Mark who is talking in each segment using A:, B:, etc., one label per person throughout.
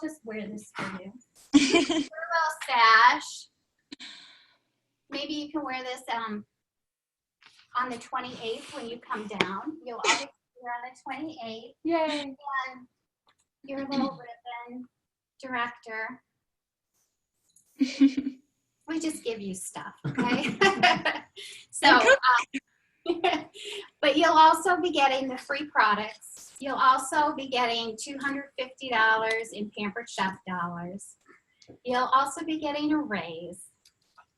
A: just wear this for you. Your little sash. Maybe you can wear this on the 28th when you come down. You'll always be here on the 28th.
B: Yay!
A: And your little ribbon, director. We just give you stuff, okay? So, but you'll also be getting the free products. You'll also be getting $250 in Pampered Chef dollars. You'll also be getting a raise,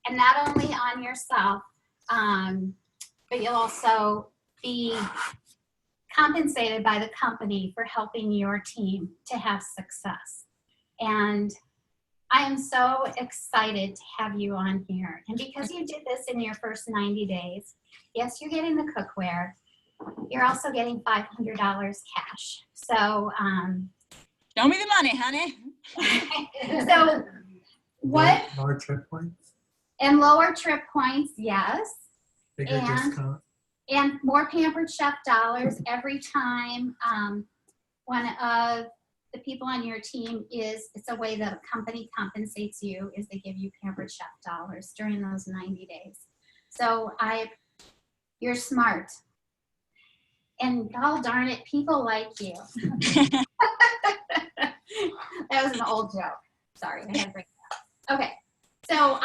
A: and not only on yourself, but you'll also be compensated by the company for helping your team to have success. And I am so excited to have you on here. And because you did this in your first 90 days, yes, you're getting the cookware. You're also getting $500 cash. So,
C: show me the money, honey.
A: So, what?
D: Lower trip points?
A: And lower trip points, yes.
D: Bigger discount?
A: And more Pampered Chef dollars every time one of the people on your team it's a way that a company compensates you is they give you Pampered Chef dollars during those 90 days. So you're smart. And God darn it, people like you. That was an old joke. Sorry, I had to bring it up. Okay, so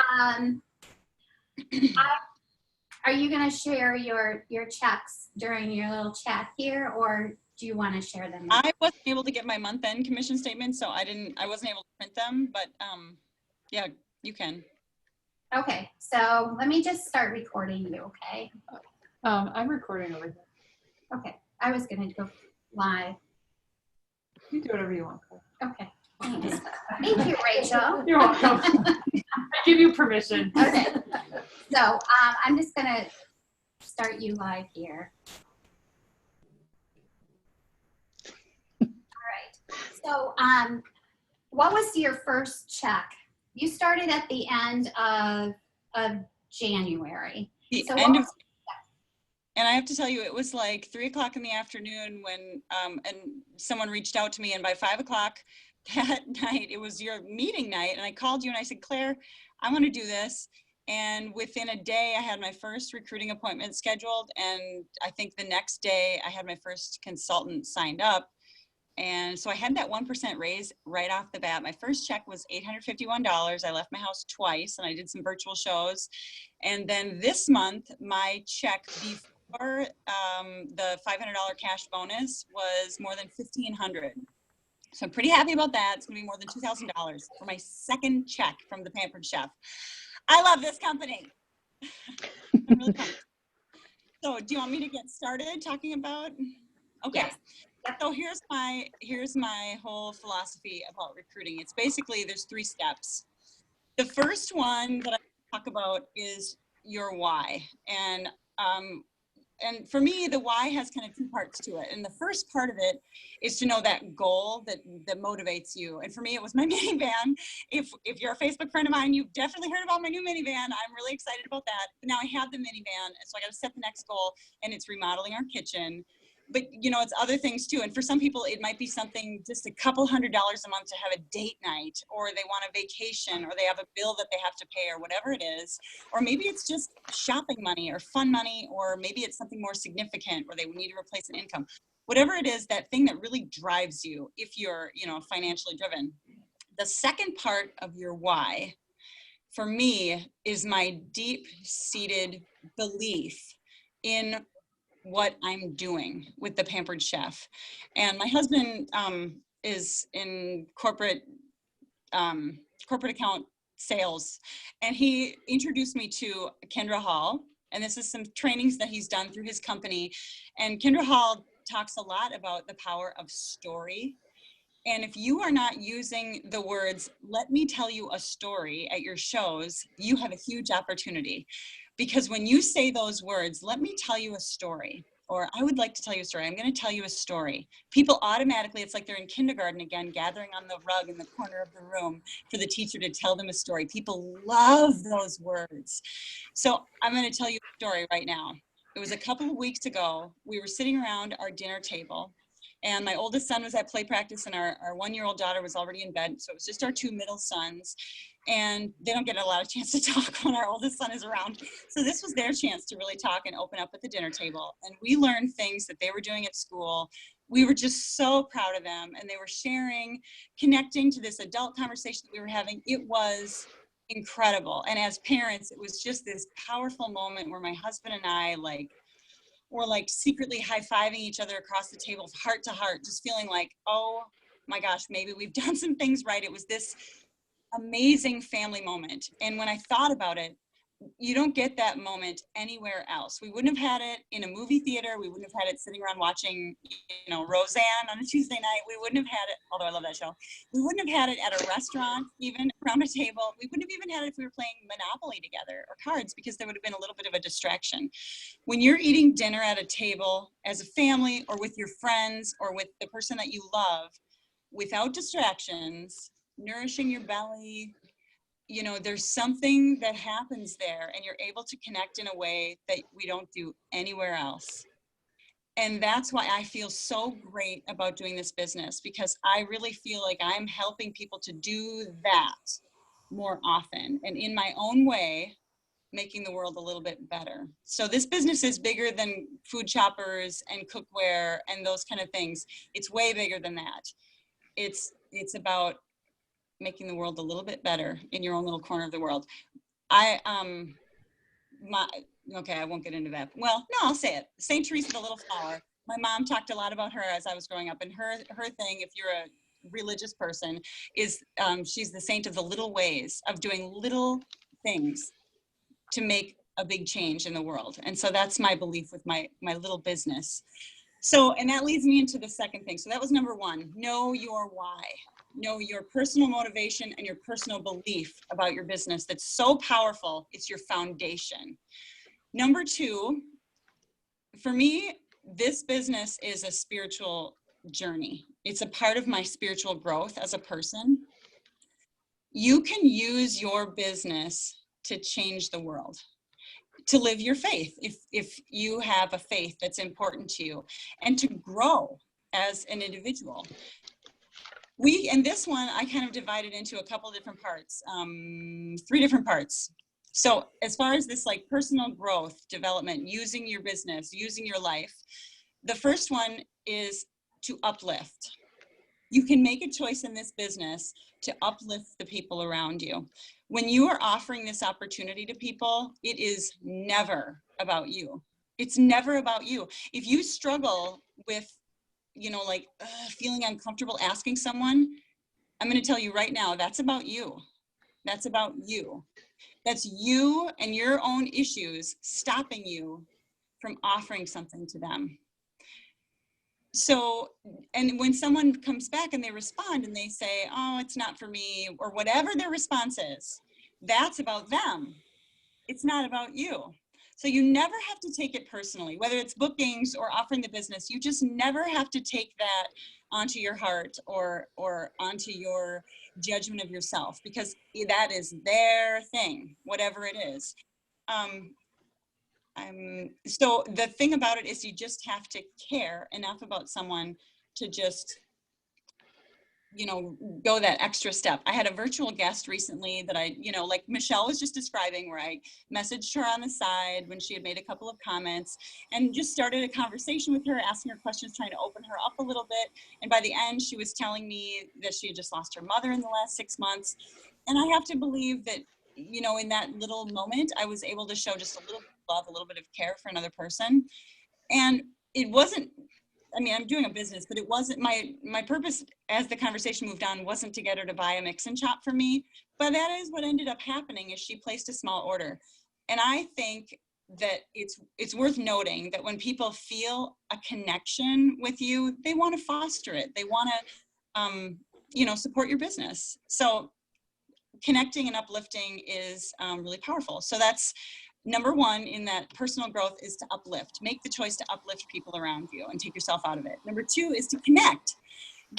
A: are you going to share your checks during your little chat here, or do you want to share them?
C: I wasn't able to get my month-end commission statement, so I wasn't able to print them, but yeah, you can.
A: Okay, so let me just start recording you, okay?
B: I'm recording over here.
A: Okay, I was going to go live.
B: You do whatever you want.
A: Okay, thanks. Thank you, Rachel.
B: You're welcome. I give you permission.
A: Okay, so I'm just going to start you live here. All right, so what was your first check? You started at the end of January.
C: And I have to tell you, it was like 3 o'clock in the afternoon when, and someone reached out to me, and by 5 o'clock that night, it was your meeting night, and I called you and I said, Claire, I want to do this. And within a day, I had my first recruiting appointment scheduled, and I think the next day I had my first consultant signed up. And so I had that 1% raise right off the bat. My first check was $851. I left my house twice, and I did some virtual shows. And then this month, my check before the $500 cash bonus was more than $1,500. So I'm pretty happy about that. It's gonna be more than $2,000 for my second check from the Pampered Chef. I love this company. I'm really pumped. So do you want me to get started talking about? Okay.
A: Yes.
C: So here's my whole philosophy about recruiting. It's basically, there's 3 steps. The first one that I talk about is your why. And for me, the why has kind of 2 parts to it. And the first part of it is to know that goal that motivates you. And for me, it was my minivan. If you're a Facebook friend of mine, you've definitely heard about my new minivan. I'm really excited about that. But now I have the minivan, and so I got to set the next goal, and it's remodeling our kitchen. But you know, it's other things too. And for some people, it might be something just a couple $100s a month to have a date night, or they want a vacation, or they have a bill that they have to pay, or whatever it is. Or maybe it's just shopping money or fun money, or maybe it's something more significant where they need to replace an income. Whatever it is, that thing that really drives you if you're, you know, financially driven. The second part of your why, for me, is my deep-seated belief in what I'm doing with the Pampered Chef. And my husband is in corporate account sales, and he introduced me to Kendra Hall, and this is some trainings that he's done through his company. And Kendra Hall talks a lot about the power of story. And if you are not using the words, let me tell you a story at your shows, you have a huge opportunity. Because when you say those words, let me tell you a story, or I would like to tell you a story, I'm going to tell you a story, people automatically, it's like they're in kindergarten again, gathering on the rug in the corner of the room for the teacher to tell them a story. People love those words. So I'm going to tell you a story right now. It was a couple of weeks ago. We were sitting around our dinner table, And my oldest son was at play practice, and our 1-year-old daughter was already in bed. So it was just our 2 middle sons. And they don't get a lot of chance to talk when our oldest son is around. So this was their chance to really talk and open up at the dinner table. And we learned things that they were doing at school. We were just so proud of them. And they were sharing, connecting to this adult conversation that we were having. It was incredible. And as parents, it was just this powerful moment where my husband and I were secretly high-fiving each other across the table, heart to heart, just feeling like, oh my gosh, maybe we've done some things right. It was this amazing family moment. And when I thought about it, you don't get that moment anywhere else. We wouldn't have had it in a movie theater. We wouldn't have had it sitting around watching, Roseanne on a Tuesday night. We wouldn't have had it, although I love that show. We wouldn't have had it at a restaurant, even around a table. We wouldn't have even had it if we were playing Monopoly together or cards, because there would have been a little bit of a distraction. When you're eating dinner at a table as a family or with your friends or with the person that you love, without distractions, nourishing your belly, there's something that happens there, and you're able to connect in a way that we don't do anywhere else. And that's why I feel so great about doing this business, because I really feel like I'm helping people to do that more often, and in my own way, making the world a little bit better. So this business is bigger than food choppers and cookware and those kind of things. It's way bigger than that. It's about making the world a little bit better in your own little corner of the world. Okay, I won't get into that. Well, no, I'll say it. St. Theresa, the Little Flower. My mom talked a lot about her as I was growing up, and her thing, if you're a religious person, is she's the saint of the little ways, of doing little things to make a big change in the world. And so that's my belief with my little business. So, and that leads me into the second thing. So that was number 1, know your why. Know your personal motivation and your personal belief about your business. That's so powerful. It's your foundation. Number 2, for me, this business is a spiritual journey. It's a part of my spiritual growth as a person. You can use your business to change the world, to live your faith, if you have a faith that's important to you, and to grow as an individual. And this one, I kind of divided into a couple different parts, 3 different parts. So as far as this personal growth, development, using your business, using your life, the first one is to uplift. You can make a choice in this business to uplift the people around you. When you are offering this opportunity to people, it is never about you. It's never about you. If you struggle with feeling uncomfortable asking someone, I'm going to tell you right now, that's about you. That's about you. That's you and your own issues stopping you from offering something to them. So, and when someone comes back and they respond and they say, oh, it's not for me, or whatever their response is, that's about them. It's not about you. So you never have to take it personally, whether it's bookings or offering the business. You just never have to take that onto your heart or onto your judgment of yourself, because that is their thing, whatever it is. So the thing about it is you just have to care enough about someone to just go that extra step. I had a virtual guest recently that I, like Michelle was just describing, where I messaged her on the side when she had made a couple of comments and just started a conversation with her, asking her questions, trying to open her up a little bit. And by the end, she was telling me that she had just lost her mother in the last 6 months. And I have to believe that, in that little moment, I was able to show just a little love, a little bit of care for another person. And it wasn't, I'm doing a business, but it wasn't my purpose as the conversation moved on wasn't to get her to buy a mix and chop for me, but that is what ended up happening, is she placed a small order. And I think that it's worth noting that when people feel a connection with you, they want to foster it. They want to, support your business. So connecting and uplifting is really powerful. So that's number 1 in that personal growth, is to uplift. Make the choice to uplift people around you and take yourself out of it. Number 2 is to connect.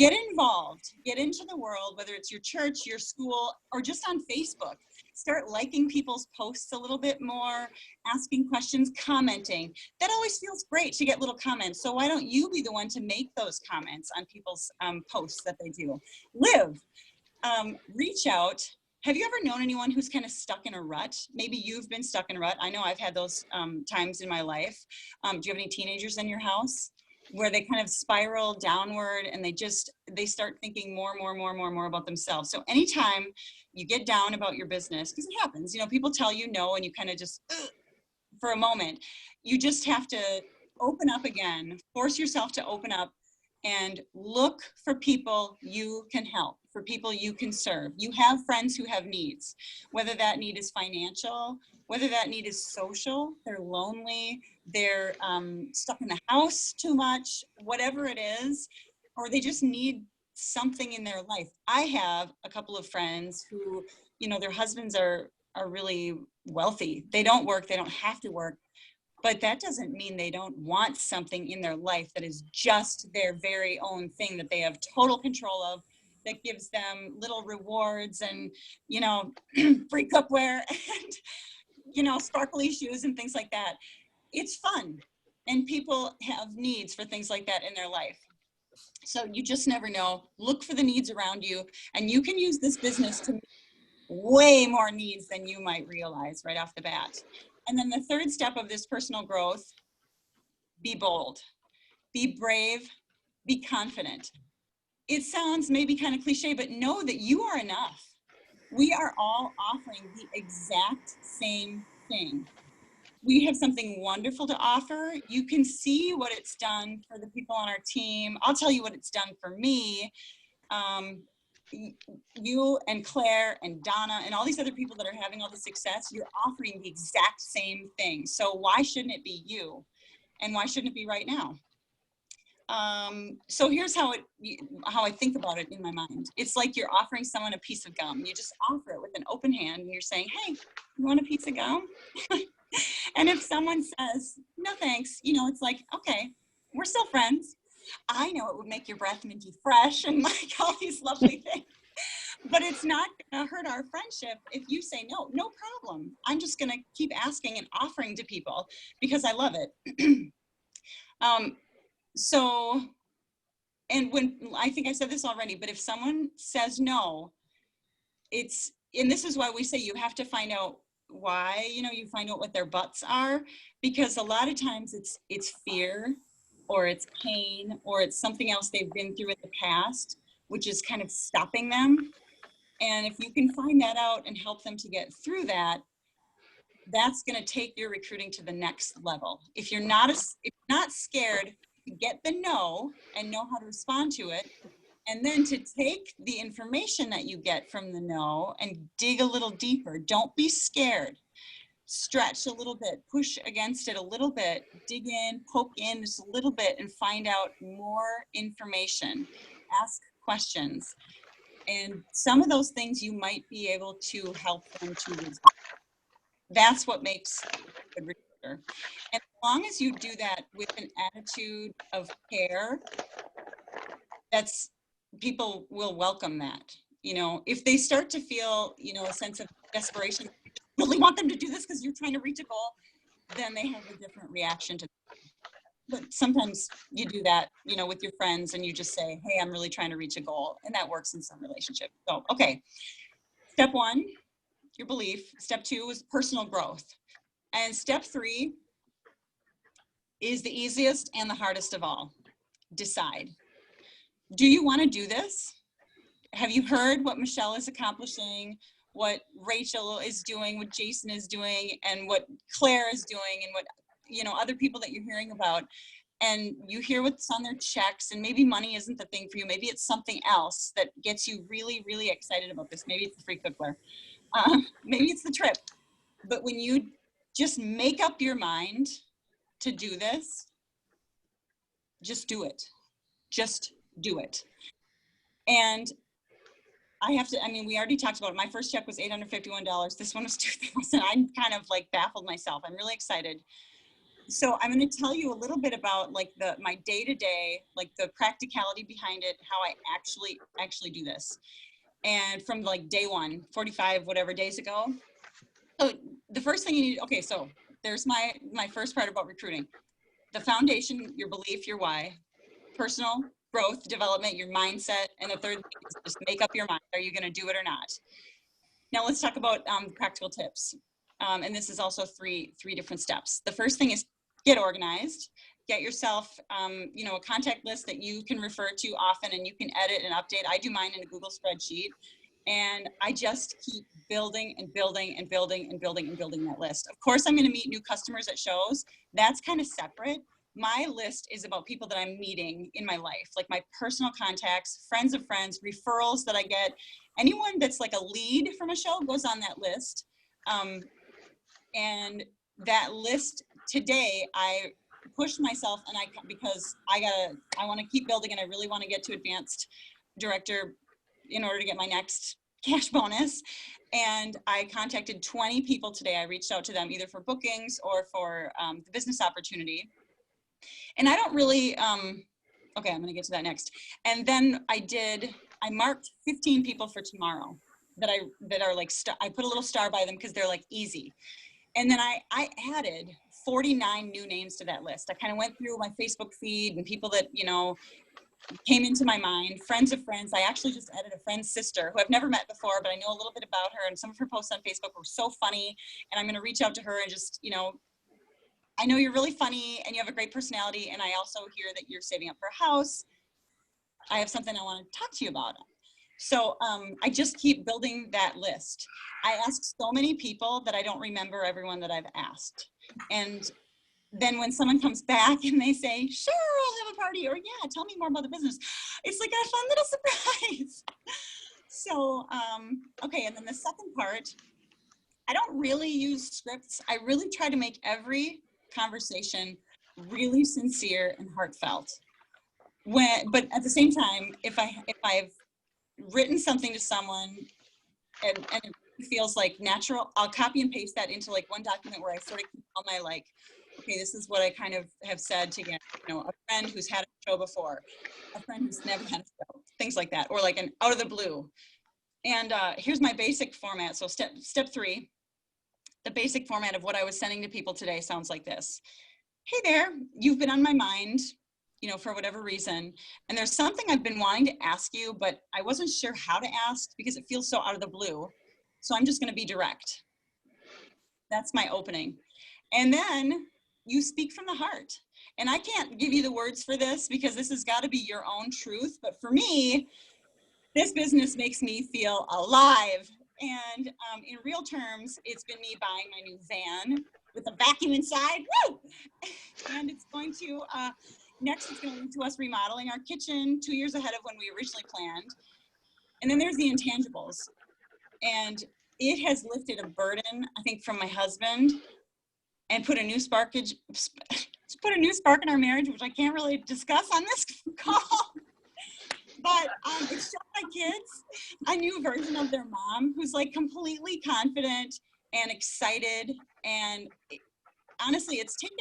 C: Get involved, get into the world, whether it's your church, your school, or just on Facebook. Start liking people's posts a little bit more, asking questions, commenting. That always feels great to get little comments. So why don't you be the one to make those comments on people's posts that they do? Live, reach out. Have you ever known anyone who's kind of stuck in a rut? Maybe you've been stuck in a rut. I know I've had those times in my life. Do you have any teenagers in your house where they kind of spiral downward and they start thinking more about themselves? So anytime you get down about your business, because it happens, people tell you no and you kind of just for a moment, you just have to open up again, force yourself to open up and look for people you can help, for people you can serve. You have friends who have needs, whether that need is financial, whether that need is social, they're lonely, they're stuck in the house too much, whatever it is, or they just need something in their life. I have a couple of friends who, their husbands are really wealthy. They don't work, they don't have to work, but that doesn't mean they don't want something in their life that is just their very own thing that they have total control of, that gives them little rewards and, free cookware and, sparkly shoes and things like that. It's fun. And people have needs for things like that in their life. So you just never know. Look for the needs around you, and you can use this business to meet way more needs than you might realize right off the bat. And then the third step of this personal growth, be bold, be brave, be confident. It sounds maybe kind of cliche, but know that you are enough. We are all offering the exact same thing. We have something wonderful to offer. You can see what it's done for the people on our team. I'll tell you what it's done for me. You and Claire and Donna and all these other people that are having all the success, you're offering the exact same thing. So why shouldn't it be you? And why shouldn't it be right now? So here's how I think about it in my mind. It's like you're offering someone a piece of gum. You just offer it with an open hand and you're saying, hey, you want a piece of gum? And if someone says, no, thanks, it's like, okay, we're still friends. I know it would make your breath minty fresh and like all these lovely things, but it's not gonna hurt our friendship if you say no problem. I'm just gonna keep asking and offering to people because I love it. So, and when, I think I said this already, but if someone says no, and this is why we say you have to find out why, you find out what their buts are, because a lot of times it's fear or it's pain or it's something else they've been through in the past, which is kind of stopping them. And if you can find that out and help them to get through that, that's going to take your recruiting to the next level. If you're not scared to get the no and know how to respond to it, and then to take the information that you get from the no and dig a little deeper. Don't be scared. Stretch a little bit, push against it a little bit, dig in, poke in just a little bit and find out more information. Ask questions. And some of those things you might be able to help them to resolve. That's what makes a good recruiter. And as long as you do that with an attitude of care, people will welcome that. If they start to feel, a sense of desperation, you really want them to do this because you're trying to reach a goal, then they have a different reaction to that. But sometimes you do that, with your friends and you just say, hey, I'm really trying to reach a goal. And that works in some relationships. So, okay. Step 1, your belief. Step 2 is personal growth. And step 3 is the easiest and the hardest of all. Decide. Do you want to do this? Have you heard what Michelle is accomplishing, what Rachel is doing, what Jason is doing, and what Claire is doing, and what, other people that you're hearing about? And you hear what's on their checks, and maybe money isn't the thing for you. Maybe it's something else that gets you really, really excited about this. Maybe it's the free cookware. Maybe it's the trip. But when you just make up your mind to do this, just do it. Just do it. And we already talked about it. My first check was $851. This one was $2,000. I'm kind of like baffled myself. I'm really excited. So I'm going to tell you a little bit about like my day-to-day, like the practicality behind it, how I actually do this. And from like day one, 45 whatever days ago. So the first thing you need, okay, so there's my first part about recruiting. The foundation, your belief, your why, personal growth, development, your mindset, and the third thing is just make up your mind. Are you going to do it or not? Now let's talk about practical tips. And this is also three different steps. The first thing is get organized. Get yourself, a contact list that you can refer to often and you can edit and update. I do mine in a Google spreadsheet. And I just keep building and building and building and building and building that list. Of course, I'm going to meet new customers at shows. That's kind of separate. My list is about people that I'm meeting in my life, like my personal contacts, friends of friends, referrals that I get. Anyone that's like a lead from a show goes on that list. And that list today, I pushed myself because I want to keep building and I really want to get to advanced director in order to get my next cash bonus. And I contacted 20 people today. I reached out to them either for bookings or for the business opportunity. And I don't really, okay, I'm going to get to that next. And then I marked 15 people for tomorrow that are like, I put a little star by them because they're like easy. And then I added 49 new names to that list. I kind of went through my Facebook feed and people that, came into my mind, friends of friends. I actually just added a friend's sister who I've never met before, but I know a little bit about her, and some of her posts on Facebook were so funny, and I'm going to reach out to her and just, I know you're really funny and you have a great personality, and I also hear that you're saving up for a house. I have something I want to talk to you about. So I just keep building that list. I ask so many people that I don't remember everyone that I've asked. And then when someone comes back and they say, sure, I'll have a party, or yeah, tell me more about the business, it's like a fun little surprise. So, okay, and then the second part, I don't really use scripts. I really try to make every conversation really sincere and heartfelt. But at the same time, if I've written something to someone and it feels like natural, I'll copy and paste that into like one document where I sort of keep all my like, okay, this is what I kind of have said to get, a friend who's had a show before, a friend who's never had a show, things like that, or like an out of the blue. And here's my basic format. So step 3, the basic format of what I was sending to people today sounds like this. Hey there, you've been on my mind, for whatever reason. And there's something I've been wanting to ask you, but I wasn't sure how to ask because it feels so out of the blue. So I'm just going to be direct. That's my opening. And then you speak from the heart. And I can't give you the words for this because this has got to be your own truth. But for me, this business makes me feel alive. And in real terms, it's been me buying my new van with a vacuum inside. Woo! And it's going to, next it's going to lead to us remodeling our kitchen 2 years ahead of when we originally planned. And then there's the intangibles. And it has lifted a burden, I think, from my husband and put a new spark in our marriage, which I can't really discuss on this call. But it's shown my kids a new version of their mom who's like completely confident and excited. And honestly, it's taken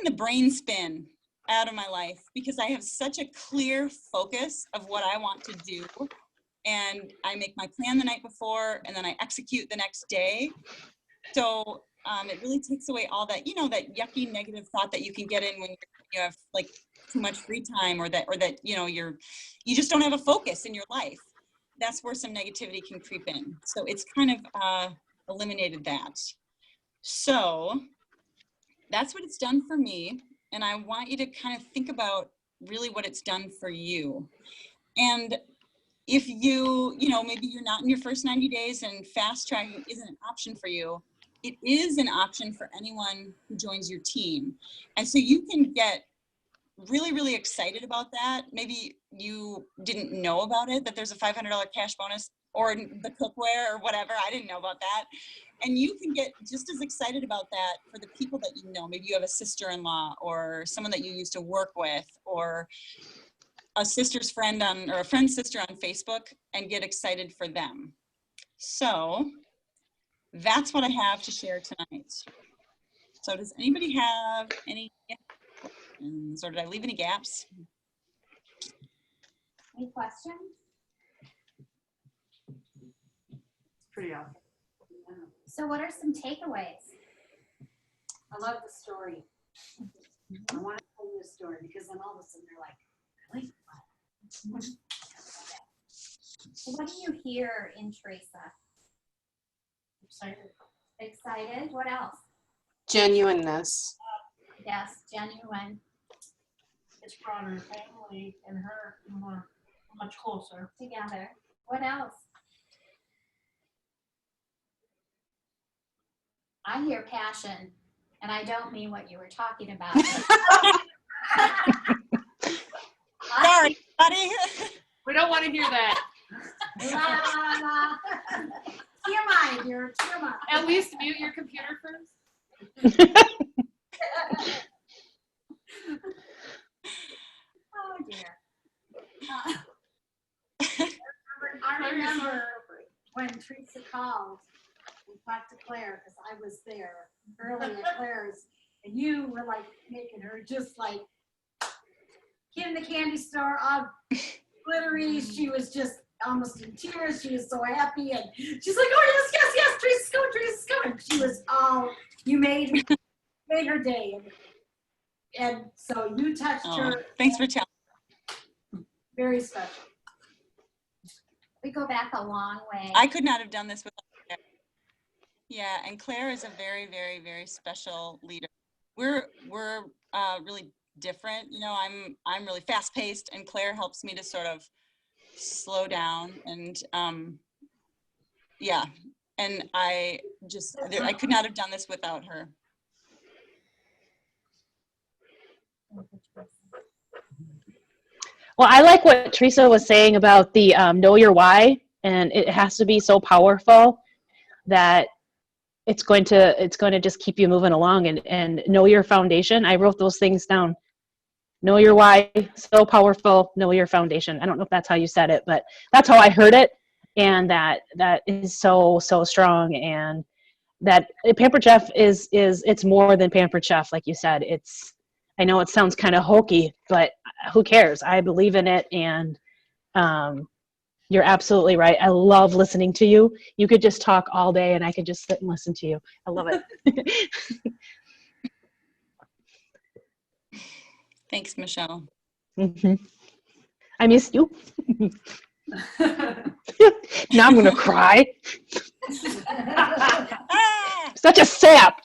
C: the brain spin out of my life because I have such a clear focus of what I want to do. And I make my plan the night before and then I execute the next day. So it really takes away all that, that yucky negative thought that you can get in when you have like too much free time or that, you just don't have a focus in your life. That's where some negativity can creep in. So it's kind of eliminated that. So that's what it's done for me. And I want you to kind of think about really what it's done for you. And if maybe you're not in your first 90 days and fast tracking isn't an option for you, it is an option for anyone who joins your team. And so you can get really, really excited about that. Maybe you didn't know about it, that there's a $500 cash bonus or the cookware or whatever. I didn't know about that. And you can get just as excited about that for the people that you know. Maybe you have a sister-in-law or someone that you used to work with or a sister's friend or a friend's sister on Facebook and get excited for them. So that's what I have to share tonight. So does anybody have any questions, or did I leave any gaps?
A: Any questions?
B: It's pretty awesome.
A: So what are some takeaways?
E: I love the story. I want to tell you a story because then all of a sudden they're like, really?
A: So what do you hear in Theresa?
E: Excited.
A: Excited? What else?
F: Genuineness.
A: Yes, genuine.
E: It's brought her family and her more, much closer.
A: Together. What else? I hear passion, and I don't mean what you were talking about.
C: Sorry, buddy.
B: We don't want to hear that.
E: TMI, dear, TMI.
B: At least mute your computer first.
A: Oh dear.
E: I remember when Theresa called and talked to Claire, because I was there early at Claire's, and you were like making her just like kid in the candy store, all glittery. She was just almost in tears. She was so happy, and she's like, "Oh yes, yes, yes, Teresa's going, Teresa's going." She was all you made her day, and so you touched
C: Oh,
E: her.
C: thanks for telling.
E: Very special.
A: We go back a long way.
C: I could not have done this without Claire. Yeah, and Claire is a very, very, very special leader. We're really different. You know, I'm really fast paced, and Claire helps me to sort of slow down. And yeah, and I could not have done this without her.
G: Well, I like what Theresa was saying about the know your why, and it has to be so powerful that it's going to just keep you moving along, and know your foundation. I wrote those things down. Know your why, so powerful. Know your foundation. I don't know if that's how you said it, but that's how I heard it, and that is so strong. And that Pampered Chef is it's more than Pampered Chef, like you said. I know it sounds kind of hokey, but who cares? I believe in it, and you're absolutely right. I love listening to you. You could just talk all day, and I could just sit and listen to you. I love it.
C: Thanks, Michelle.
G: I miss you. Now I'm going to cry.
C: Ah!
G: Such a sap.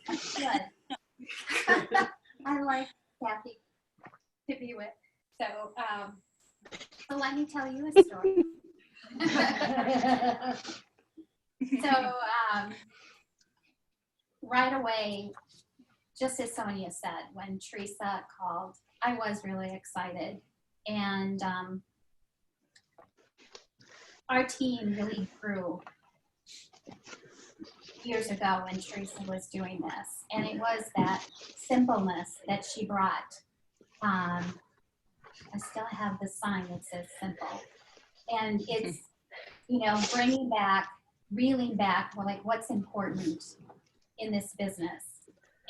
A: Good. I like Kathy to be with. So, so let me tell you a story. So, right away, just as Sonia said, when Theresa called, I was really excited. And our team really grew years ago when Theresa was doing this. And it was that simpleness that she brought. I still have the sign that says simple. And it's, you know, bringing back, reeling back, well, like what's important in this business,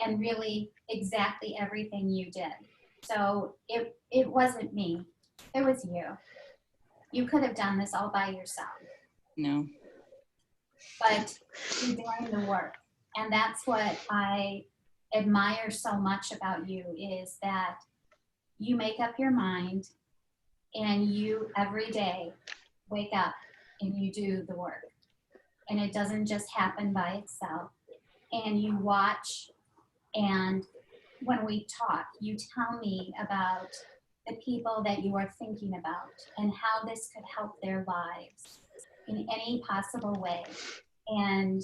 A: and really exactly everything you did. So it wasn't me, it was you. You could have done this all by yourself.
C: No.
A: But you're doing the work. And that's what I admire so much about you, is that you make up your mind and you every day wake up and you do the work. And it doesn't just happen by itself. And you watch, and when we talk, you tell me about the people that you are thinking about and how this could help their lives in any possible way. And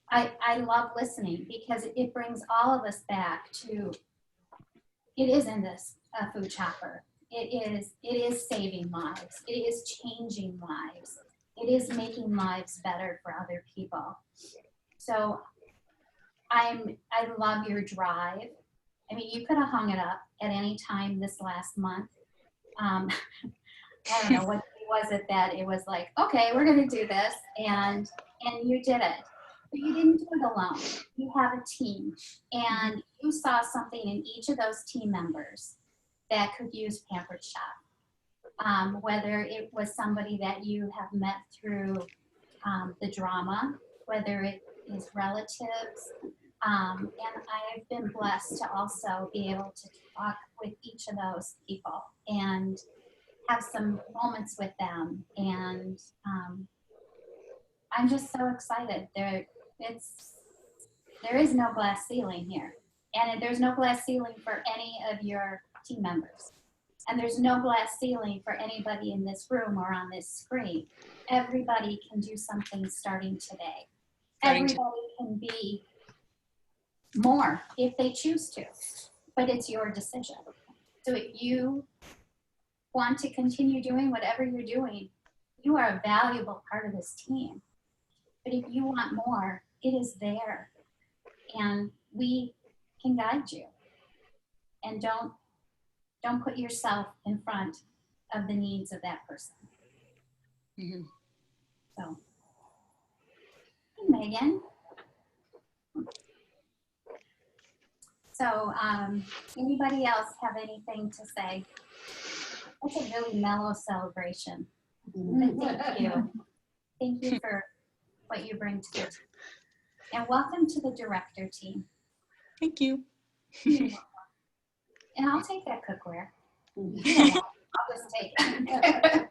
A: I love listening, because it brings all of us back to, it isn't this a food chopper. It is saving lives. It is changing lives. It is making lives better for other people. So I love your drive. I mean, you could have hung it up at any time this last month. I don't know what was it that it was like, okay, we're going to do this, and you did it. you didn't do it alone. You have a team, and you saw something in each of those team members that could use Pampered Chef. Whether it was somebody that you have met through the drama, whether it is relatives, and I've been blessed to also be able to talk with each of those people and have some moments with them. And I'm just so excited. There is no glass ceiling here. And there's no glass ceiling for any of your team members. And there's no glass ceiling for anybody in this room or on this screen. Everybody can do something starting today. Everybody can be more if they choose to, but it's your decision. So if you want to continue doing whatever you're doing, you are a valuable part of this team. But if you want more, it is there. And we can guide you. And don't put yourself in front of the needs of that person.
C: Mm-hmm.
A: So, hey, Megan. So, anybody else have anything to say? That's a really mellow celebration. But thank you. Thank you for what you bring to the team. And welcome to the director team.
C: Thank you.
A: And I'll take that cookware. I'll just take it.